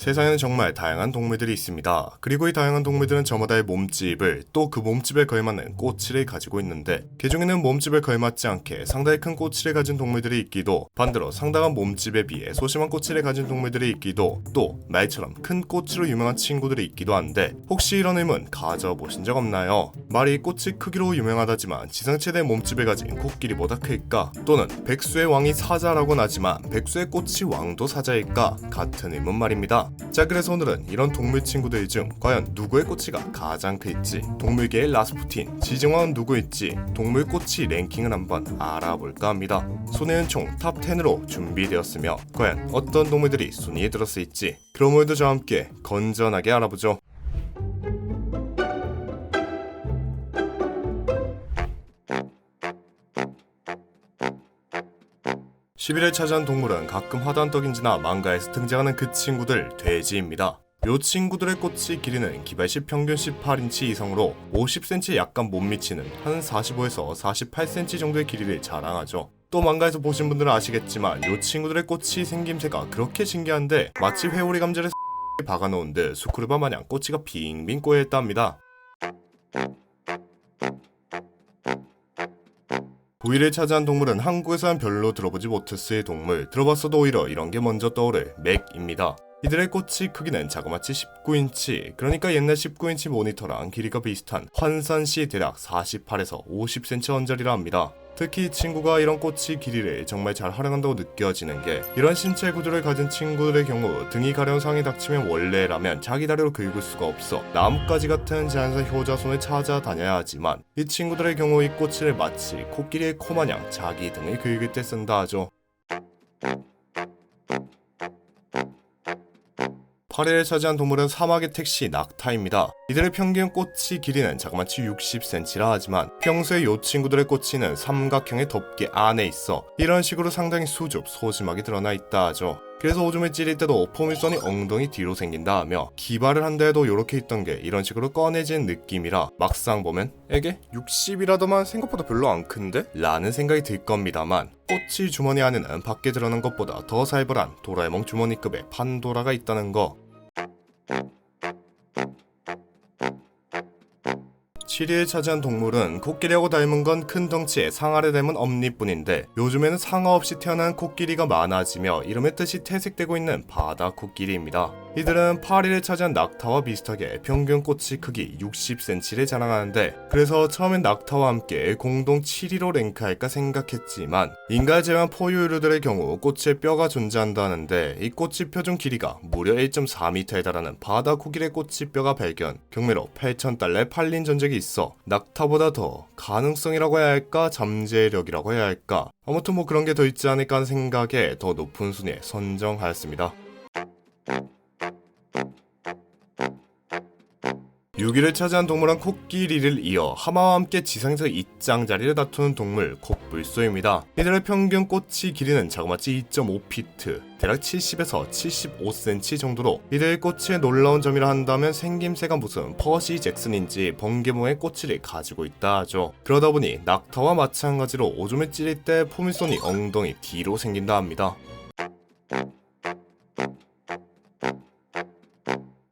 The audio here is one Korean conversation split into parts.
세상에는 정말 다양한 동물들이 있습니다. 그리고 이 다양한 동물들은 저마다의 몸집을 또 그 몸집에 걸맞는 꼬치를 가지고 있는데 그 중에는 몸집에 걸맞지 않게 상당히 큰 꼬치를 가진 동물들이 있기도 반대로 상당한 몸집에 비해 소심한 꼬치를 가진 동물들이 있기도 또 말처럼 큰 꼬치로 유명한 친구들이 있기도 한데 혹시 이런 의문 가져보신 적 없나요? 말이 꼬치 크기로 유명하다지만 지상 최대 몸집을 가진 코끼리보다 클까? 또는 백수의 왕이 사자라고는 하지만 백수의 꼬치 왕도 사자일까? 같은 의문 말입니다. 자, 그래서 오늘은 이런 동물 친구들 중 과연 누구의 꼬치가 가장 클지, 동물계의 라스푸틴, 지정왕은 누구일지 동물 꼬치 랭킹을 한번 알아볼까 합니다. 순위는 총 탑 10으로 준비되었으며 과연 어떤 동물들이 순위에 들었을지 그럼 오늘도 저와 함께 건전하게 알아보죠. 10위를 차지한 동물은 가끔 화단 떡인지나 망가에서 등장하는 그 친구들 돼지입니다. 요 친구들의 꼬치 길이는 기발시 평균 18인치 이상으로 50cm에 약간 못 미치는 한 45에서 48cm 정도의 길이를 자랑하죠. 또 망가에서 보신 분들은 아시겠지만 요 친구들의 꼬치 생김새가 그렇게 신기한데 마치 회오리 감자를 박아놓은 듯 수쿠르바 마냥 꼬치가 빙빙 꼬여있답니다. 9위를 차지한 동물은 한국에서는 별로 들어보지 못했을 동물, 들어봤어도 오히려 이런 게 먼저 떠오를 맥입니다. 이들의 꼬치 크기는 자그마치 19인치, 그러니까 옛날 19인치 모니터랑 길이가 비슷한 환산시 대략 48에서 50cm 언저리라 합니다. 특히 이 친구가 이런 꼬치 길이를 정말 잘 활용한다고 느껴지는 게 이런 신체 구조를 가진 친구들의 경우 등이 가려운 상황이 닥치면 원래라면 자기 다리로 긁을 수가 없어 나뭇가지 같은 자연산 효자손을 찾아다녀야 하지만 이 친구들의 경우 이 꼬치를 마치 코끼리의 코마냥 자기 등을 긁을 때 쓴다 하죠. 8위를 차지한 동물은 사막의 택시 낙타입니다. 이들의 평균 꼬치 길이는 자그마치 60cm라 하지만 평소에 요 친구들의 꼬치는 삼각형의 덮개 안에 있어 이런 식으로 상당히 수줍, 소심하게 드러나 있다 하죠. 그래서 오줌을 찌릴 때도 포물선이 엉덩이 뒤로 생긴다 하며 기발을 한다 해도 요렇게 있던 게 이런 식으로 꺼내진 느낌이라 막상 보면 에게 60이라더만 생각보다 별로 안 큰데? 라는 생각이 들 겁니다만 꼬치 주머니 안에는 밖에 드러난 것보다 더 살벌한 도라에몽 주머니급의 판도라가 있다는 거. 7위를 차지한 동물은 코끼리하고 닮은 건 큰 덩치에 상아를 닮은 엄니뿐인데 요즘에는 상아 없이 태어난 코끼리가 많아지며 이름의 뜻이 퇴색되고 있는 바다 코끼리입니다. 이들은 8위를 차지한 낙타와 비슷하게 평균 꼬치 크기 60cm를 자랑하는데 그래서 처음엔 낙타와 함께 공동 7위로 랭크할까 생각했지만 인간을 제외한 포유류들의 경우 꼬치에 뼈가 존재한다는데 이 꼬치 뼈 중 길이가 무려 1.4m에 달하는 바다 코끼리의 꼬치 뼈가 발견, 경매로 8,000달러에 팔린 전적이 있어 낙타보다 더 가능성이라고 해야 할까 잠재력이라고 해야 할까 아무튼 뭐 그런 게 더 있지 않을까 하는 생각에 더 높은 순위에 선정하였습니다. 6위를 차지한 동물은 코끼리를 이어 하마와 함께 지상에서 이장자리를 다투는 동물 코뿔소입니다. 이들의 평균 꼬치 길이는 자그마치 2.5피트, 대략 70에서 75cm 정도로 이들의 꼬치의 놀라운 점이라 한다면 생김새가 무슨 퍼시 잭슨인지 번개모의 꼬치를 가지고 있다 하죠. 그러다 보니 낙타와 마찬가지로 오줌을 찌릴 때 포물선이 엉덩이 뒤로 생긴다 합니다.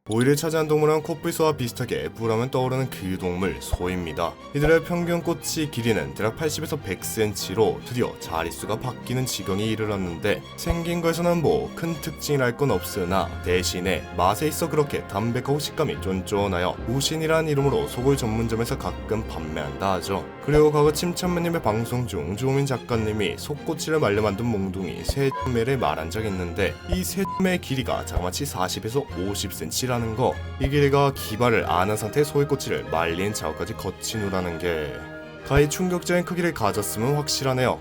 5위를 차지한 동물은 코뿔소와 비슷하게 부라면 떠오르는 그 동물 소입니다. 이들의 평균 꼬치 길이는 대략 80에서 100cm로 드디어 자릿수가 바뀌는 지경에 이르렀는데 생긴 거에서는 뭐 큰 특징이랄 건 없으나 대신에 맛에 있어 그렇게 담백하고 식감이 쫀쫀하여 우신이라는 이름으로 소굴 전문점에서 가끔 판매한다 하죠. 그리고 과거 침찬무님의 방송 중 주호민 작가님이 속꼬치를 말려 만든 몽둥이 새매를 말한 적이 있는데 이 새매의 길이가 자그마치 40에서 50cm라는 거. 이 길이가 기발을 안 한 상태의 소의 꼬치를 말린 작업까지 거친 후라는 게 가히 충격적인 크기를 가졌음은 확실하네요.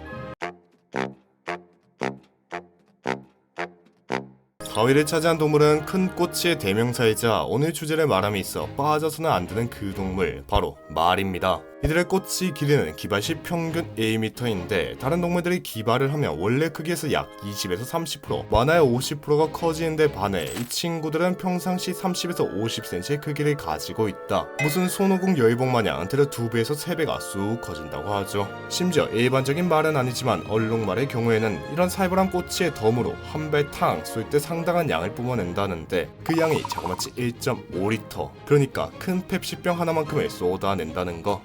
4위를 차지한 동물은 큰 꼬치의 대명사이자 오늘 주제를 말함에 있어 빠져서는 안 되는 그 동물 바로 말입니다. 이들의 꽃이 길이는 기발 시 평균 1m인데 다른 동물들이 기발을 하면 원래 크기에서 약 20에서 30%, 많아야 50%가 커지는데 반해 이 친구들은 평상시 30에서 50cm의 크기를 가지고 있다. 무슨 손오공 여의봉 마냥 들어 2배에서 3배가 쑥 커진다고 하죠. 심지어 일반적인 말은 아니지만 얼룩말의 경우에는 이런 살벌한 꼬치의 덤으로 한 발 탕 쏠 때 상당한 양을 뿜어낸다는데 그 양이 자그마치 1.5리터, 그러니까 큰 펩시병 하나만큼을 쏟아낸다는 거.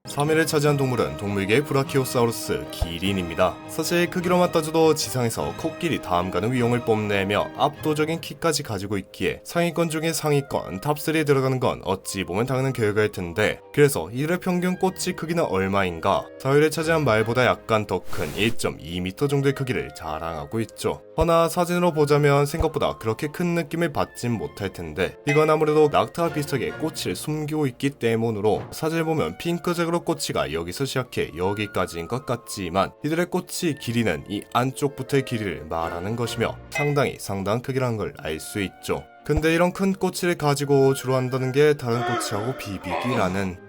3위를 차지한 동물은 동물계의 브라키오사우루스 기린입니다. 사실 크기로만 따져도 지상에서 코끼리 다음 가는 위용을 뽐내며 압도적인 키까지 가지고 있기에 상위권 중에 상위권 탑3에 들어가는 건 어찌 보면 당연한 결과일 텐데, 그래서 이들의 평균 꼬치 크기는 얼마인가? 4위를 차지한 말보다 약간 더 큰 1.2m 정도의 크기를 자랑하고 있죠. 허나 사진으로 보자면 생각보다 그렇게 큰 느낌을 받진 못할 텐데, 이건 아무래도 낙타와 비슷하게 꼬치를 숨기고 있기 때문으로 사진을 보면 핑크색으로 꼬치가 여기서 시작해 여기까지인 것 같지만 이들의 꼬치 길이는 이 안쪽부터의 길이를 말하는 것이며 상당한 크기라는 걸 알 수 있죠. 근데 이런 큰 꼬치를 가지고 주로 한다는 게 다른 꼬치하고 비비기라는.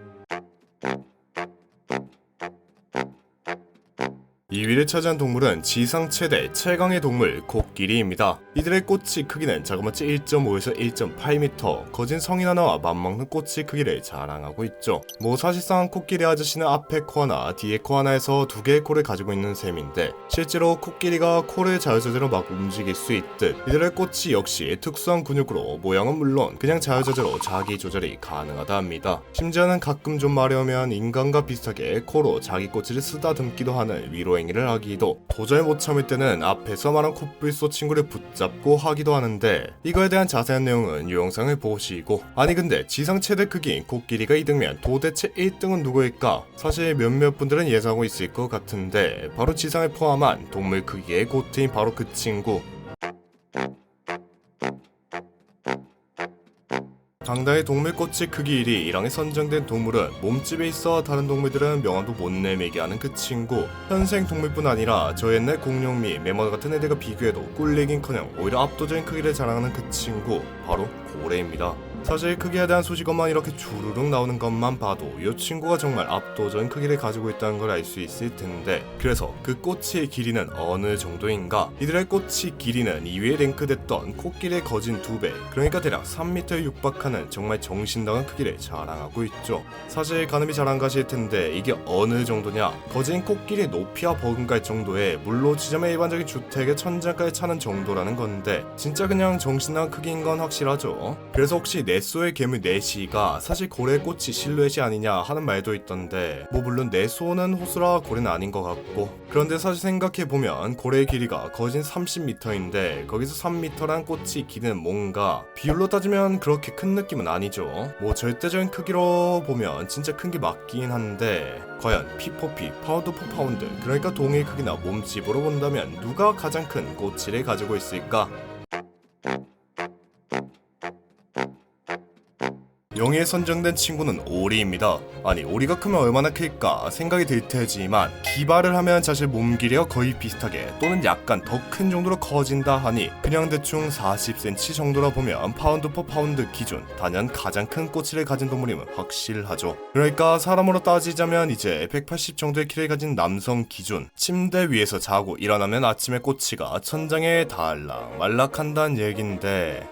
2위를 차지한 동물은 지상 최대 최강의 동물 코끼리입니다. 이들의 꼬치 크기는 자그마치 1.5에서 1.8m, 거진 성인 하나와 맞먹는 꼬치 크기를 자랑하고 있죠. 사실상 코끼리 아저씨는 앞에 코 하나, 뒤에 코 하나에서 2개의 코를 가지고 있는 셈인데, 실제로 코끼리가 코를 자유자재로 막 움직일 수 있듯 이들의 꼬치 역시 특수한 근육으로 모양은 물론 그냥 자유자재로 자기 조절이 가능하다 합니다. 심지어는 가끔 좀 마려우면 인간과 비슷하게 코로 자기 꼬치를 쓰다듬기도 하는 위로 행위를 하기도, 도저히 못 참을 때는 앞에서 말한 코뿔소 친구를 붙잡고 하기도 하는데, 이거에 대한 자세한 내용은 이 영상을 보시고. 아니 근데 지상 최대 크기인 코끼리가 2등면 도대체 1등은 누구일까? 사실 몇몇 분들은 예상하고 있을 것 같은데, 바로 지상을 포함한 동물 크기의 고트인 바로 그 친구. 당당히 동물 꼬치 크기 1위 1항에 선정된 동물은 몸집에 있어 다른 동물들은 명함도 못 내밀게 하는 그 친구. 현생 동물뿐 아니라 저 옛날 공룡 및 매머 같은 애들과 비교해도 꿀리긴커녕 오히려 압도적인 크기를 자랑하는 그 친구, 바로 고래입니다. 사실 크기에 대한 소식만 이렇게 주르륵 나오는 것만 봐도 이 친구가 정말 압도적인 크기를 가지고 있다는 걸 알 수 있을 텐데, 그래서 그 꼬치의 길이는 어느 정도인가? 이들의 꼬치 길이는 2위에 랭크됐던 코끼리의 거진 2배, 그러니까 대략 3m에 육박하는 정말 정신나간 크기를 자랑하고 있죠. 사실 가늠이 잘 안 가실 텐데 이게 어느 정도냐? 거진 코끼리의 높이와 버금갈 정도의 물로 지점의 일반적인 주택의 천장까지 차는 정도라는 건데, 진짜 그냥 정신나간 크기인 건 확실하죠. 그래서 혹시 네소의 괴물 네시가 사실 고래의 꼬치 실루엣이 아니냐 하는 말도 있던데, 물론 네소는 호수라 고래는 아닌 것 같고, 그런데 사실 생각해보면 고래의 길이가 거진 30m인데 거기서 3m란 꼬치 길이는 뭔가 비율로 따지면 그렇게 큰 느낌은 아니죠. 절대적인 크기로 보면 진짜 큰 게 맞긴 한데, 과연 P4P, 파운드 포 파운드, 그러니까 동일 크기나 몸집으로 본다면 누가 가장 큰 꼬치를 가지고 있을까? 0위에 선정된 친구는 오리입니다. 아니 오리가 크면 얼마나 클까 생각이 들 테지만, 기발을 하면 사실 몸 길이와 거의 비슷하게 또는 약간 더 큰 정도로 커진다 하니 그냥 대충 40cm 정도라 보면 파운드 포 파운드 기준 단연 가장 큰 꼬치를 가진 동물임은 확실하죠. 그러니까 사람으로 따지자면 이제 180 정도의 키를 가진 남성 기준, 침대 위에서 자고 일어나면 아침에 꼬치가 천장에 닿을락 말락한다는 얘긴데,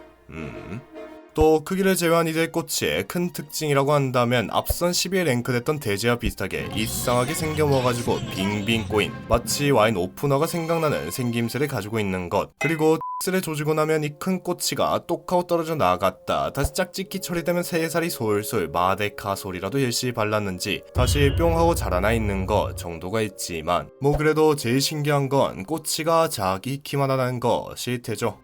또 크기를 제외한 이들의 꼬치의 큰 특징이라고 한다면 앞선 10위에 랭크됐던 돼지와 비슷하게 이상하게 생겨 먹어가지고 빙빙 꼬인, 마치 와인 오프너가 생각나는 생김새를 가지고 있는 것, 그리고 X를 조지고 나면 이 큰 꼬치가 똑 하고 떨어져 나갔다 다시 짝짓기 처리되면 새살이 솔솔 마데카 소리라도 열심히 발랐는지 다시 뿅 하고 자라나 있는 것 정도가 있지만, 그래도 제일 신기한 건 꼬치가 자기 키만 하다는 것일 테죠.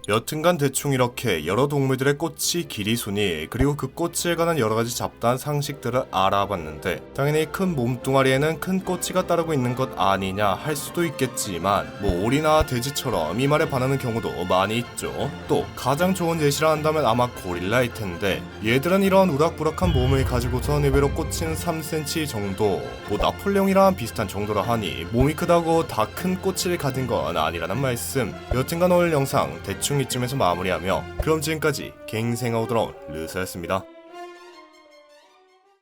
여튼간 대충 이렇게 여러 동물들의 꼬치 길이 순위 그리고 그 꼬치에 관한 여러가지 잡다한 상식들을 알아봤는데, 당연히 큰 몸뚱아리에는 큰 꼬치가 따르고 있는 것 아니냐 할 수도 있겠지만 뭐 오리나 돼지처럼 이 말에 반하는 경우도 많이 있죠. 또 가장 좋은 예시라 한다면 아마 고릴라일 텐데, 얘들은 이런 우락부락한 몸을 가지고선 의외로 꼬치는 3cm 정도, 뭐 나폴레옹이랑 비슷한 정도라 하니 몸이 크다고 다 큰 꼬치를 가진 건 아니라는 말씀. 여튼간 오늘 영상 대충 이쯤에서 마무리하며, 그럼 지금까지 갱생하고 돌아온 르사였습니다.